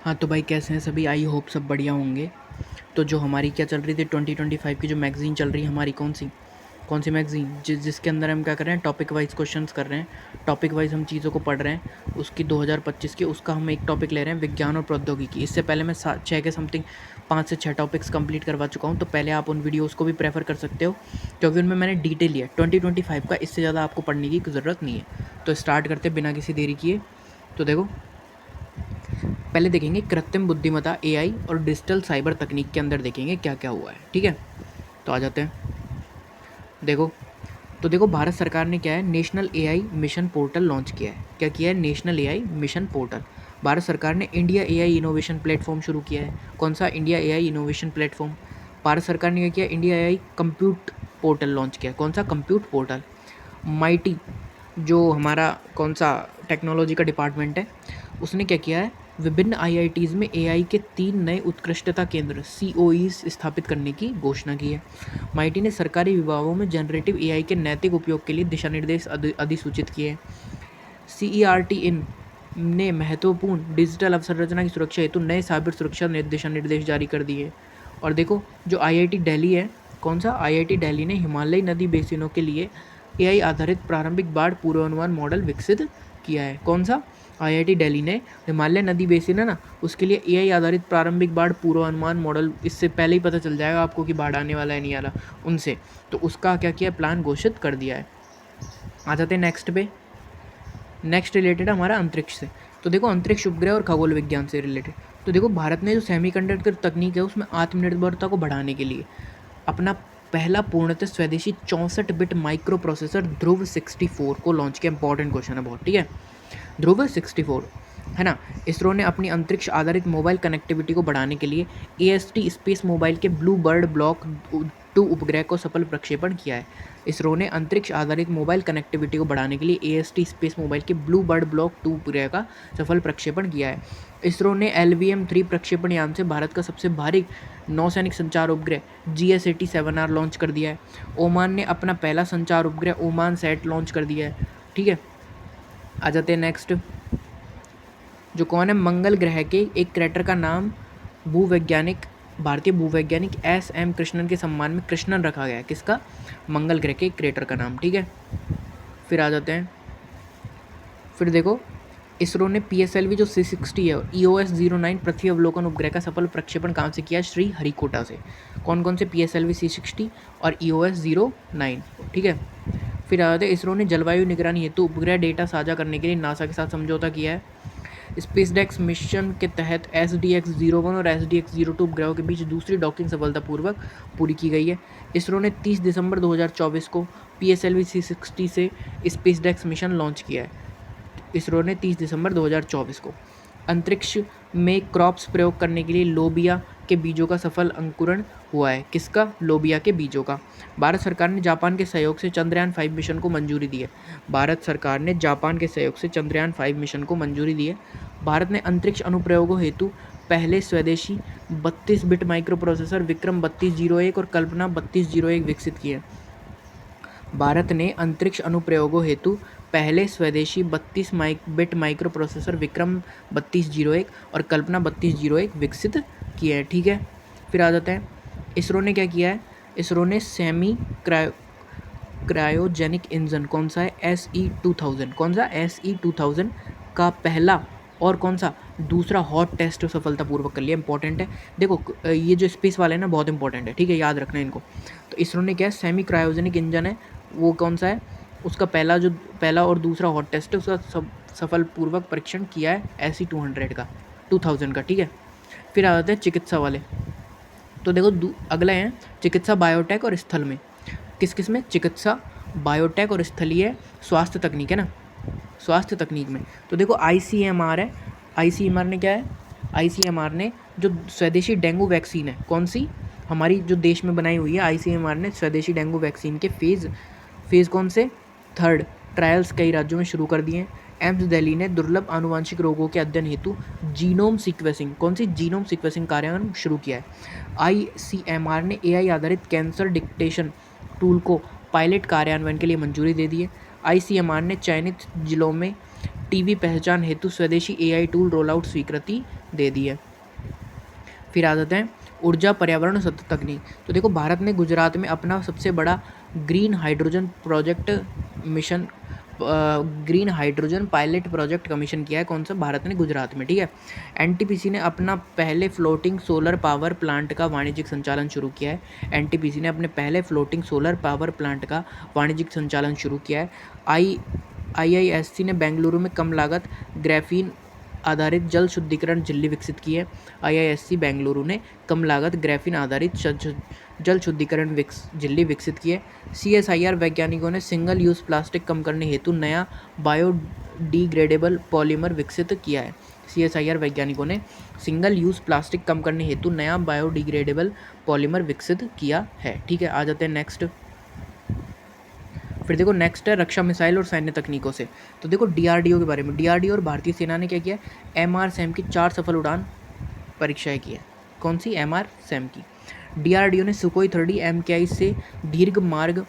हाँ तो भाई कैसे हैं सभी। आई होप सब बढ़िया होंगे। तो जो हमारी क्या चल रही थी 2025 की जो मैगज़ीन चल रही है हमारी, कौन सी मैगज़ीन जिसके अंदर हम क्या कर रहे हैं, टॉपिक वाइज क्वेश्चंस कर रहे हैं। टॉपिक वाइज हम चीज़ों को पढ़ रहे हैं। उसकी 2025 की उसका हम एक टॉपिक ले रहे हैं, विज्ञान और प्रौद्योगिकी। इससे पहले मैं 6 के समथिंग 5 से 6 टॉपिक्स कंप्लीट करवा चुका हूँ। तो पहले आप उन वीडियोज़ को भी प्रेफर कर सकते हो क्योंकि उनमें मैंने डिटेल लिया 2025 का। इससे ज़्यादा आपको पढ़ने की ज़रूरत नहीं है। तो स्टार्ट करते बिना किसी देरी किए। तो देखो, पहले देखेंगे कृत्रिम बुद्धिमत्ता एआई और डिजिटल साइबर तकनीक के अंदर देखेंगे क्या क्या हुआ है। ठीक है, तो आ जाते हैं। देखो, तो देखो भारत सरकार ने क्या है, national AI mission portal launch किया है। क्या किया है? National AI mission portal. Bharat सरकार ने इंडिया एआई इनोवेशन प्लेटफॉर्म शुरू किया है। कौन सा? India AI innovation platform. Bharat सरकार ने क्या किया? India AI compute portal launch किया। कौन सा? Compute portal. माइटी जो हमारा कौन सा टेक्नोलॉजी का डिपार्टमेंट है, उसने क्या किया है, विभिन्न आईआईटीज़ में एआई के 3 नए उत्कृष्टता केंद्र सीओईज स्थापित करने की घोषणा की है। माइटी ने सरकारी विभागों में जनरेटिव एआई के नैतिक उपयोग के लिए दिशा निर्देश अधिसूचित किए हैं। सीईआरटी इन ने महत्वपूर्ण डिजिटल अवसंरचना की सुरक्षा हेतु नए साइबर सुरक्षा दिशा निर्देश जारी कर दिए। और देखो, जो आईआईटी दिल्ली है, कौन सा? आईआईटी दिल्ली ने हिमालयी नदी बेसिनों के लिए एआई आधारित प्रारंभिक बाढ़ पूर्वानुमान मॉडल विकसित किया है। कौन सा? आईआईटी दिल्ली ने हिमालय नदी बेसिन है ना, उसके लिए एआई आधारित प्रारंभिक बाढ़ पूर्वानुमान मॉडल, इससे पहले ही पता चल जाएगा आपको कि बाढ़ आने वाला है नहीं आ रहा उनसे, तो उसका क्या किया, प्लान घोषित कर दिया है। आ जाते हैं नेक्स्ट पे। नेक्स्ट रिलेटेड हमारा अंतरिक्ष से। तो देखो, अंतरिक्ष उपग्रह और खगोल विज्ञान से रिलेटेड। तो देखो, भारत ने जो सेमीकंडक्टर तकनीक है उसमें आत्मनिर्भरता को बढ़ाने के लिए अपना पहला पूर्णतः स्वदेशी 64 बिट माइक्रो प्रोसेसर ध्रुव 64 को लॉन्च किया। इंपॉर्टेंट क्वेश्चन है बहुत, ठीक है। ध्रुव 64 है ना। इसरो ने अपनी अंतरिक्ष आधारित मोबाइल कनेक्टिविटी को बढ़ाने के लिए एएसटी स्पेस मोबाइल के ब्लू बर्ड ब्लॉक 2 उपग्रह को सफल प्रक्षेपण किया है। इसरो ने अंतरिक्ष आधारित मोबाइल कनेक्टिविटी को बढ़ाने के लिए एएसटी स्पेस मोबाइल के ब्लू बर्ड ब्लॉक 2 उपग्रह का सफल प्रक्षेपण किया है। इसरो ने LVM-3 प्रक्षेपण यान से भारत का सबसे भारी नौसैनिक संचार उपग्रह GS-87R लॉन्च कर दिया है। ओमान ने अपना पहला संचार उपग्रह ओमान सैट लॉन्च कर दिया है। ठीक है, आ जाते हैं नेक्स्ट। जो कौन है, मंगल ग्रह के एक क्रेटर का नाम भारतीय भूवैज्ञानिक SM कृष्णन के सम्मान में कृष्णन रखा गया है। किसका? मंगल ग्रह के एक क्रेटर का नाम। ठीक है, फिर आ जाते हैं। फिर देखो, इसरो ने PSLV जो C60 है और EOS-09 पृथ्वी अवलोकन उपग्रह का सफल प्रक्षेपण कहाँ से किया? श्री हरिकोटा से। कौन कौन से? PSLV C60 और EOS-09। ठीक है, फिर आ जाते हैं। इसरो ने जलवायु निगरानी हेतु उपग्रह डेटा साझा करने के लिए नासा के साथ समझौता किया है। स्पेसडेक्स मिशन के तहत SDX-01 और SDX-02 उपग्रहों के बीच दूसरी डॉकिंग सफलतापूर्वक पूरी की गई है। इसरो ने 30 दिसंबर 2024 को PSLV C60 से स्पेसडेक्स मिशन लॉन्च किया है। इसरो ने 30 दिसंबर 2024 को। अंतरिक्ष में क्रॉप्स प्रयोग करने के लिए लोबिया के बीजों का सफल अंकुरण हुआ है। किसका? लोबिया के बीजों का। भारत सरकार ने जापान के सहयोग से चंद्रयान 5 मिशन को मंजूरी दी है। भारत सरकार ने जापान के सहयोग से चंद्रयान 5 मिशन को मंजूरी दी है। भारत ने अंतरिक्ष अनुप्रयोगों हेतु पहले स्वदेशी 32 बिट माइक्रो प्रोसेसर विक्रम 3201 और कल्पना 3201 विकसित किए। भारत ने अंतरिक्ष अनुप्रयोगों हेतु पहले स्वदेशी 32 बिट माइक्रो प्रोसेसर विक्रम 3201 और कल्पना 3201 विकसित किए हैं। ठीक है, फिर आ जाते हैं। इसरो ने क्या किया है? इसरो ने सेमी क्रायोजेनिक इंजन, कौन सा है? SE-2000। कौन सा? SE-2000 का पहला और कौन सा? दूसरा हॉट टेस्ट सफलतापूर्वक कर लिया। इंपॉर्टेंट है। देखो, ये जो स्पेस वाले हैं ना, बहुत इंपॉर्टेंट है। ठीक है, याद रखना इनको। तो इसरो ने क्या है, सेमी क्रायोजेनिक इंजन है वो कौन सा है, उसका पहला और दूसरा हॉट टेस्ट है उसका सफलपूर्वक परीक्षण किया है SE-200 का, 2000 का। ठीक है, फिर आ जाते हैं चिकित्सा वाले। तो देखो, अगले हैं चिकित्सा, बायोटेक और स्थल में। किस किस में? चिकित्सा, बायोटेक और स्थलीय स्वास्थ्य तकनीक है ना, स्वास्थ्य तकनीक में। तो देखो, ICMR है। ICMR ने क्या है? ICMR ने जो स्वदेशी डेंगू वैक्सीन है, कौन सी? हमारी जो देश में बनाई हुई है। ICMR ने स्वदेशी डेंगू वैक्सीन के फेज़ कौन से? 3rd ट्रायल्स कई राज्यों में शुरू कर दिए हैं। एम्स दिल्ली ने दुर्लभ आनुवांशिक रोगों के अध्ययन हेतु जीनोम सीक्वेंसिंग, कौन सी? जीनोम सीक्वेंसिंग कार्यान्वयन शुरू किया है। ICMR ने AI आधारित कैंसर डिटेक्शन टूल को पायलट कार्यान्वयन के लिए मंजूरी दे दी है। ICMR ने चयनित जिलों में टीबी पहचान हेतु स्वदेशी AI टूल रोल आउट स्वीकृति दे दी है। फिर आ जाते हैं ऊर्जा पर्यावरण और सतत तकनीक। तो देखो भारत ने गुजरात में अपना सबसे बड़ा green hydrogen project mission green hydrogen pilot project commission किया है। कौन सा? भारत ने गुजरात में, ठीक है। एनटीपीसी ने अपना पहले फ्लोटिंग सोलर पावर प्लांट का वाणिज्यिक संचालन शुरू किया है। एनटीपीसी ने अपने पहले फ्लोटिंग सोलर पावर प्लांट का वाणिज्यिक संचालन शुरू किया है। आईआईएससी ने बेंगलुरु में कम लागत ग्राफीन आधारित जल शुद्धिकरण झिल्ली विकसित की है। आईआईएससी बेंगलुरु ने कम लागत ग्राफीन आधारित जल शुद्धिकरण झिल्ली विकसित की है। सीएसआईआर वैज्ञानिकों ने सिंगल यूज़ प्लास्टिक कम करने हेतु नया बायोडिग्रेडेबल पॉलीमर विकसित किया है। सीएसआईआर वैज्ञानिकों ने सिंगल यूज़ प्लास्टिक कम करने हेतु नया बायोडिग्रेडेबल पॉलीमर विकसित किया है, ठीक है। आ जाते हैं नेक्स्ट। फिर देखो नेक्स्ट है रक्षा मिसाइल और सैन्य तकनीकों से। तो देखो डीआरडीओ के बारे में। डीआरडीओ और भारतीय सेना ने क्या किया? एमआर सैम की 4 सफल उड़ान परीक्षाएं की है। कौन सी? एमआर सैम की। डीआरडीओ ने सुकोई 30 MKI से दीर्घ मार्ग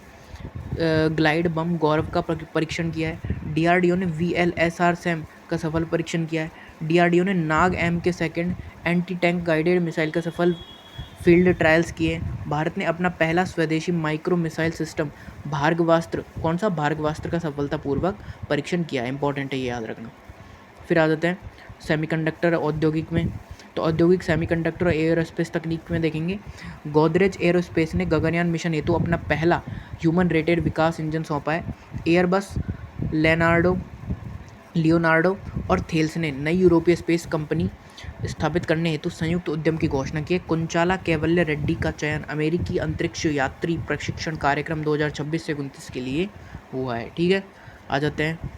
ग्लाइड बम गौरव का परीक्षण किया है। डीआरडीओ ने वीएलएसआर सैम का सफल परीक्षण किया है। डीआरडीओ ने नाग एम के second anti tank guided missile का सफल फील्ड ट्रायल्स किए। भारत ने अपना पहला स्वदेशी माइक्रो मिसाइल सिस्टम भार्गवास्त्र, कौन सा? भार्गवास्त्र का सफलतापूर्वक परीक्षण किया है। इंपॉर्टेंट है, ये याद रखना। फिर आ जाते हैं सेमीकंडक्टर औद्योगिक में। तो औद्योगिक सेमीकंडक्टर और एयरोस्पेस तकनीक में देखेंगे। गोदरेज एरोस्पेस ने गगनयान मिशन हेतु अपना पहला ह्यूमन रेटेड विकास इंजन सौंपा है। एयरबस, लियोनार्डो और थेल्स ने नई यूरोपीय स्पेस कंपनी स्थापित करने हेतु संयुक्त उद्यम की घोषणा की है। कुंचाला कैवल्य रेड्डी का चयन अमेरिकी अंतरिक्ष यात्री प्रशिक्षण कार्यक्रम 2026 से 29 के लिए हुआ है, ठीक है। आ जाते हैं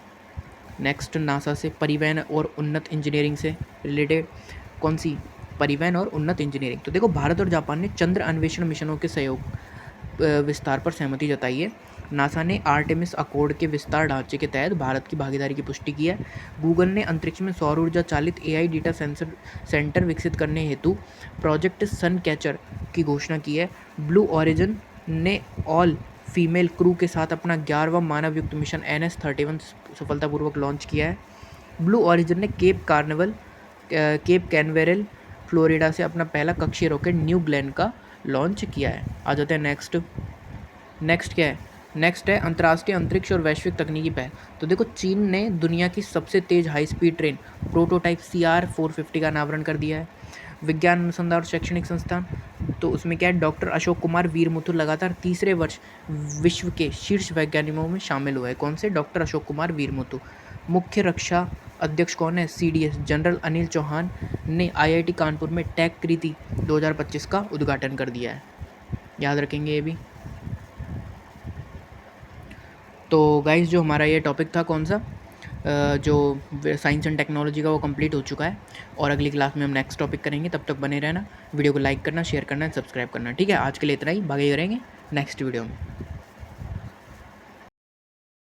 नेक्स्ट नासा से परिवहन और उन्नत इंजीनियरिंग से रिलेटेड। कौन सी? परिवहन और उन्नत इंजीनियरिंग। तो देखो भारत और जापान ने चंद्र अन्वेषण मिशनों के सहयोग विस्तार पर सहमति जताई है। नासा ने आर्टेमिस अकॉर्ड के विस्तार ढांचे के तहत भारत की भागीदारी की पुष्टि की है। गूगल ने अंतरिक्ष में सौर ऊर्जा चालित एआई डेटा सेंटर विकसित करने हेतु प्रोजेक्ट सन कैचर की घोषणा की है। ब्लू ऑरिजिन ने ऑल फीमेल क्रू के साथ अपना 11वां मानव युक्त मिशन NS-31 सफलतापूर्वक लॉन्च किया है। ब्लू ऑरिजिन ने केप कैनवेरल फ्लोरिडा से अपना पहला कक्षीय रॉकेट न्यू ग्लेन का लॉन्च किया है। आ जाते हैं नेक्स्ट क्या है? नेक्स्ट है अंतर्राष्ट्रीय अंतरिक्ष और वैश्विक तकनीकी पहल। तो देखो चीन ने दुनिया की सबसे तेज high speed train prototype CR-450 का अनावरण कर दिया है। विज्ञान अनुसंधान और शैक्षणिक संस्थान, तो उसमें क्या है? डॉक्टर अशोक कुमार वीरमुथु लगातार तीसरे वर्ष विश्व के शीर्ष वैज्ञानिकों में शामिल हुए हैं। कौन से? डॉक्टर अशोक कुमार वीरमुथु। मुख्य रक्षा अध्यक्ष कौन है? CDS जनरल अनिल चौहान ने IIT कानपुर में टेक कृति 2025 का उद्घाटन कर दिया है। याद रखेंगे ये भी। तो गाइस जो हमारा ये टॉपिक था कौन सा जो साइंस एंड टेक्नोलॉजी का, वो कंप्लीट हो चुका है और अगली क्लास में हम नेक्स्ट टॉपिक करेंगे। तब तक बने रहना, वीडियो को लाइक करना, शेयर करना, सब्सक्राइब करना, ठीक है। आज के लिए इतना ही, बाकी करेंगे नेक्स्ट वीडियो में।